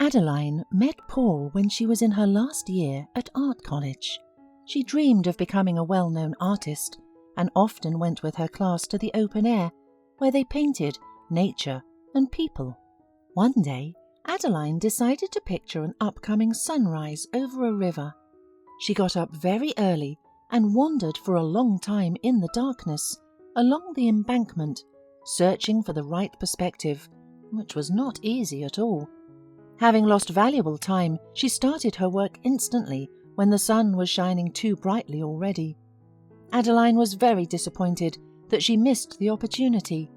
Adeline met Paul when she was in her last year at art college. She dreamed of becoming a well-known artist and often went with her class to the open air, where they painted nature and people. One day, Adeline decided to picture an upcoming sunrise over a river. She got up very early and wandered for a long time in the darkness along the embankment, searching for the right perspective, which was not easy at all. Having lost valuable time, she started her work instantly when the sun was shining too brightly already. Adeline was very disappointed that she missed the opportunity.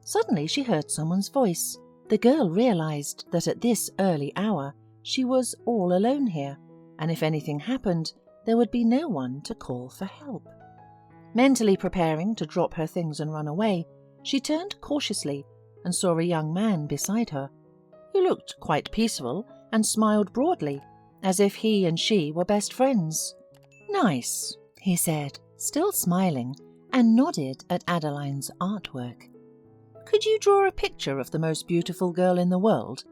Suddenly she heard someone's voice. The girl realized that at this early hour she was all alone here, and if anything happened, there would be no one to call for help. Mentally preparing to drop her things and run away, she turned cautiously and saw a young man beside her, who looked quite peaceful and smiled broadly, as if he and she were best friends. "Nice," he said, still smiling, and nodded at Adeline's artwork. "Could you draw a picture of the most beautiful girl in the world?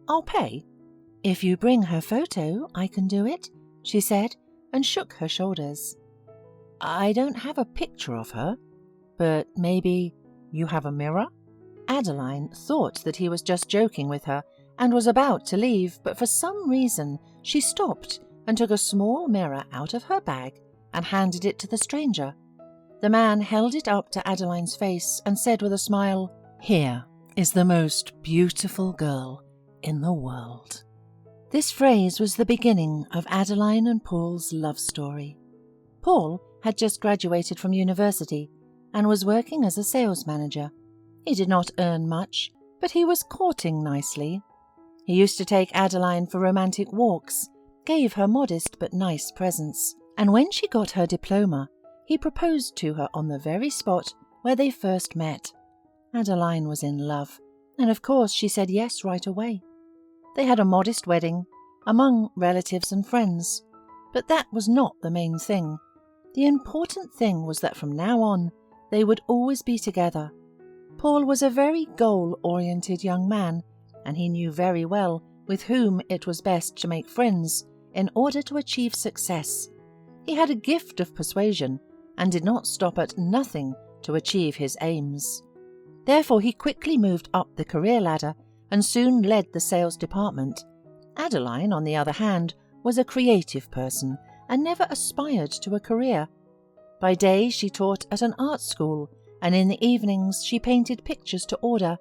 I'll pay." "If you bring her photo, I can do it," she said, and shook her shoulders. "I don't have a picture of her, but maybe you have a mirror?" Adeline thought that he was just joking with her and was about to leave, but for some reason she stopped and took a small mirror out of her bag and handed it to the stranger. The man held it up to Adeline's face and said with a smile, "Here is the most beautiful girl in the world." This phrase was the beginning of Adeline and Paul's love story. Paul had just graduated from university and was working as a sales manager. He did not earn much, but he was courting nicely. He used to take Adeline for romantic walks, gave her modest but nice presents, and when she got her diploma, he proposed to her on the very spot where they first met. Adeline was in love, and of course she said yes right away. They had a modest wedding, among relatives and friends, but that was not the main thing. The important thing was that from now on, they would always be together. Paul was a very goal-oriented young man, and he knew very well with whom it was best to make friends in order to achieve success. He had a gift of persuasion and did not stop at nothing to achieve his aims. Therefore he quickly moved up the career ladder and soon led the sales department. Adeline, on the other hand, was a creative person and never aspired to a career. By day she taught at an art school, and in the evenings she painted pictures to order,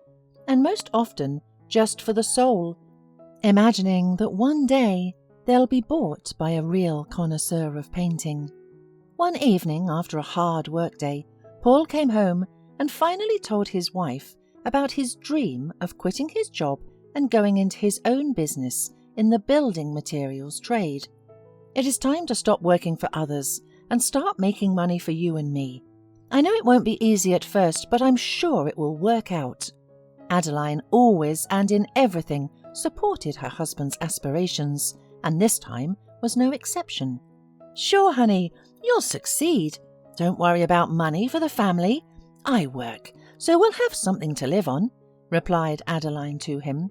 and most often just for the soul, imagining that one day they'll be bought by a real connoisseur of painting. One evening, after a hard workday, Paul came home and finally told his wife about his dream of quitting his job and going into his own business in the building materials trade. "It is time to stop working for others and start making money for you and me. I know it won't be easy at first, but I'm sure it will work out." Adeline always and in everything supported her husband's aspirations, and this time was no exception. "Sure, honey, you'll succeed. Don't worry about money for the family. I work, so we'll have something to live on," replied Adeline to him.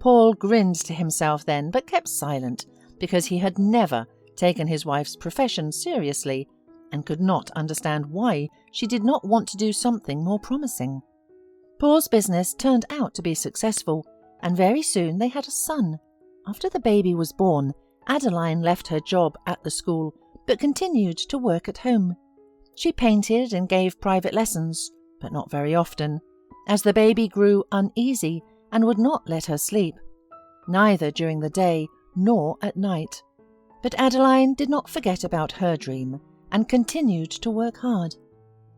Paul grinned to himself then, but kept silent, because he had never taken his wife's profession seriously and could not understand why she did not want to do something more promising. Paul's business turned out to be successful, and very soon they had a son. After the baby was born, Adeline left her job at the school, but continued to work at home. She painted and gave private lessons, but not very often, as the baby grew uneasy and would not let her sleep, neither during the day nor at night. But Adeline did not forget about her dream and continued to work hard.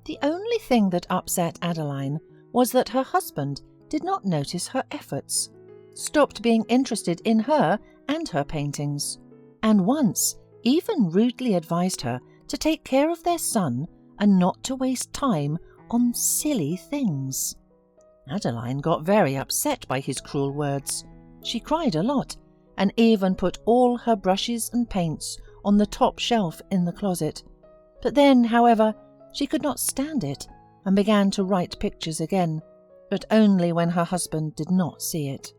The only thing that upset Adeline was that her husband did not notice her efforts, stopped being interested in her and her paintings, and once even rudely advised her to take care of their son and not to waste time on silly things. Adeline got very upset by his cruel words. She cried a lot, and even put all her brushes and paints on the top shelf in the closet. But then, however, she could not stand it and began to write pictures again, but only when her husband did not see it.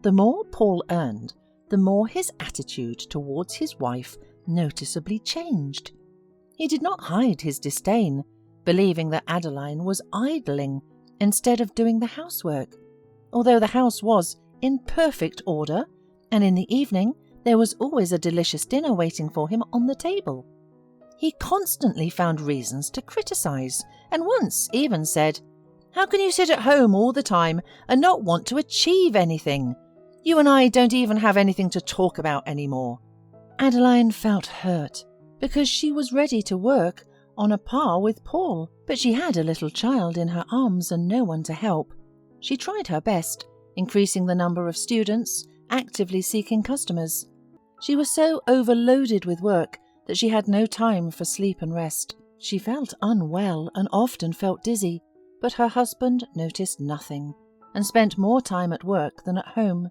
The more Paul earned, the more his attitude towards his wife noticeably changed. He did not hide his disdain, believing that Adeline was idling instead of doing the housework, although the house was in perfect order, and in the evening there was always a delicious dinner waiting for him on the table. He constantly found reasons to criticize, and once even said, "How can you sit at home all the time and not want to achieve anything? You and I don't even have anything to talk about anymore." Adeline felt hurt because she was ready to work on a par with Paul, but she had a little child in her arms and no one to help. She tried her best, increasing the number of students, actively seeking customers. She was so overloaded with work that she had no time for sleep and rest. She felt unwell and often felt dizzy, but her husband noticed nothing and spent more time at work than at home.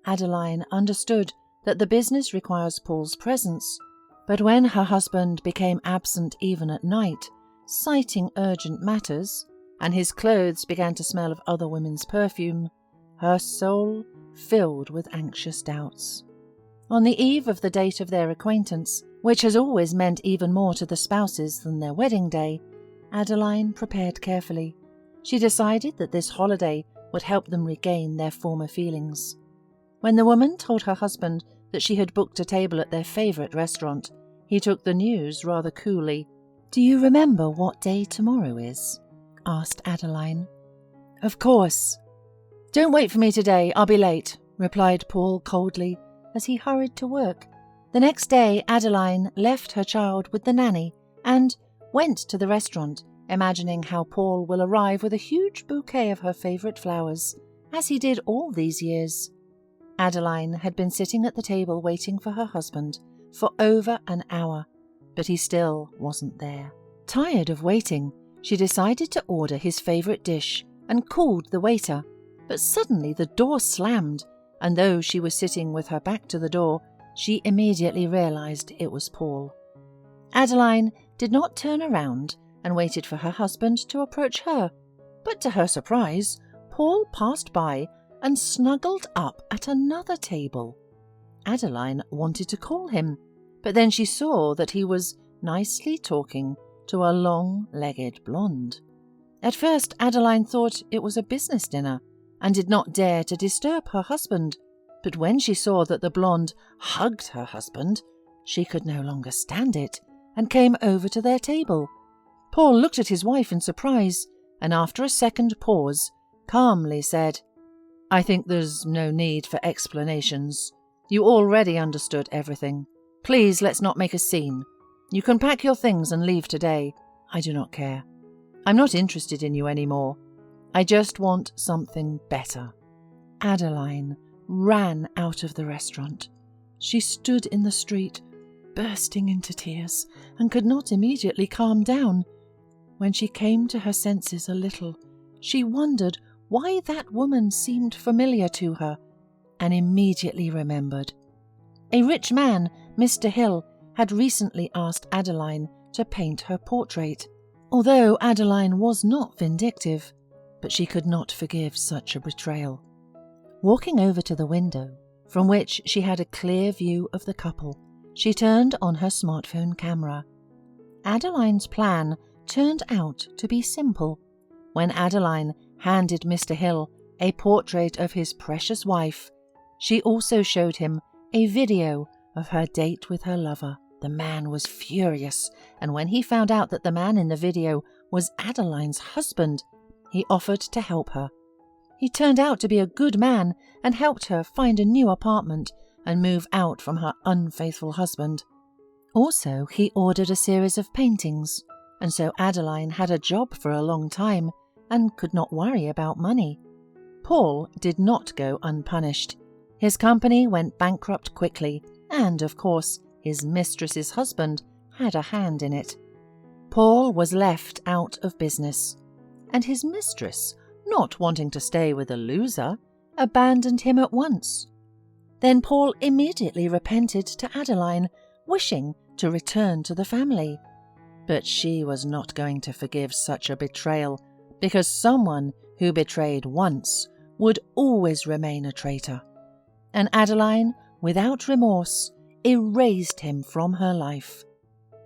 Adeline understood that the business requires Paul's presence, but when her husband became absent even at night, citing urgent matters, and his clothes began to smell of other women's perfume, her soul filled with anxious doubts. On the eve of the date of their acquaintance, which has always meant even more to the spouses than their wedding day, Adeline prepared carefully. She decided that this holiday would help them regain their former feelings. When the woman told her husband that she had booked a table at their favourite restaurant, he took the news rather coolly. "Do you remember what day tomorrow is?" asked Adeline. "Of course." "Don't wait for me today, I'll be late," replied Paul coldly as he hurried to work. The next day Adeline left her child with the nanny and went to the restaurant, imagining how Paul will arrive with a huge bouquet of her favourite flowers, as he did all these years. Adeline had been sitting at the table waiting for her husband for over an hour, but he still wasn't there. Tired of waiting, she decided to order his favourite dish and called the waiter, but suddenly the door slammed, and though she was sitting with her back to the door, she immediately realised it was Paul. Adeline did not turn around and waited for her husband to approach her, but to her surprise, Paul passed by and snuggled up at another table. Adeline wanted to call him, but then she saw that he was nicely talking to a long-legged blonde. At first Adeline thought it was a business dinner and did not dare to disturb her husband, but when she saw that the blonde hugged her husband, she could no longer stand it and came over to their table. Paul looked at his wife in surprise and after a second pause, calmly said, "I think there's no need for explanations. You already understood everything. Please, let's not make a scene. You can pack your things and leave today. I do not care. I'm not interested in you anymore. I just want something better." Adeline ran out of the restaurant. She stood in the street, bursting into tears, and could not immediately calm down. When she came to her senses a little, she wondered why that woman seemed familiar to her, and immediately remembered. A rich man, Mr. Hill, had recently asked Adeline to paint her portrait. Although Adeline was not vindictive, but she could not forgive such a betrayal. Walking over to the window, from which she had a clear view of the couple, she turned on her smartphone camera. Adeline's plan turned out to be simple. When Adeline handed Mr. Hill a portrait of his precious wife, she also showed him a video of her date with her lover. The man was furious, and when he found out that the man in the video was Adeline's husband, he offered to help her. He turned out to be a good man and helped her find a new apartment and move out from her unfaithful husband. Also, he ordered a series of paintings, and so Adeline had a job for a long time and could not worry about money. Paul did not go unpunished. His company went bankrupt quickly, and, of course, his mistress's husband had a hand in it. Paul was left out of business, and his mistress, not wanting to stay with a loser, abandoned him at once. Then Paul immediately repented to Adeline, wishing to return to the family. But she was not going to forgive such a betrayal, because someone who betrayed once would always remain a traitor. And Adeline, without remorse, erased him from her life.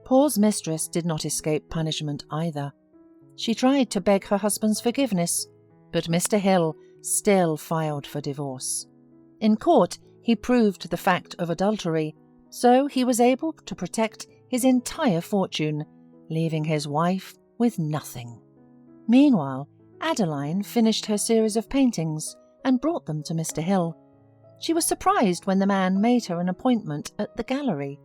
Paul's mistress did not escape punishment either. She tried to beg her husband's forgiveness, but Mr. Hill still filed for divorce. In court, he proved the fact of adultery, so he was able to protect his entire fortune, leaving his wife with nothing. Meanwhile, Adeline finished her series of paintings and brought them to Mr. Hill. She was surprised when the man made her an appointment at the gallery.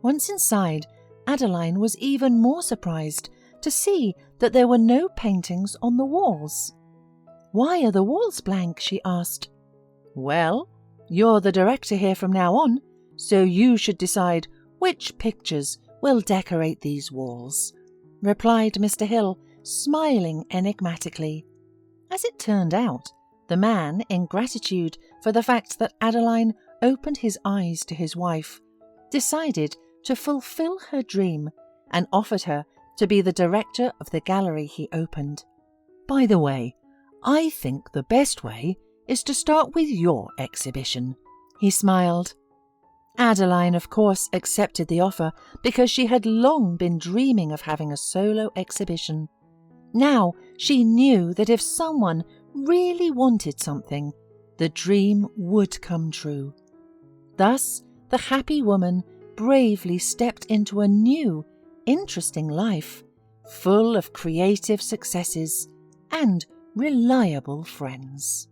Once inside, Adeline was even more surprised to see that there were no paintings on the walls. "Why are the walls blank?" she asked. "Well, you're the director here from now on, so you should decide which pictures will decorate these walls," replied Mr. Hill, smiling enigmatically. As it turned out, the man, in gratitude for the fact that Adeline opened his eyes to his wife, decided to fulfill her dream and offered her to be the director of the gallery he opened. "By the way, I think the best way is to start with your exhibition," he smiled. Adeline, of course, accepted the offer because she had long been dreaming of having a solo exhibition. Now she knew that if someone really wanted something, the dream would come true. Thus, the happy woman bravely stepped into a new, interesting life, full of creative successes and reliable friends.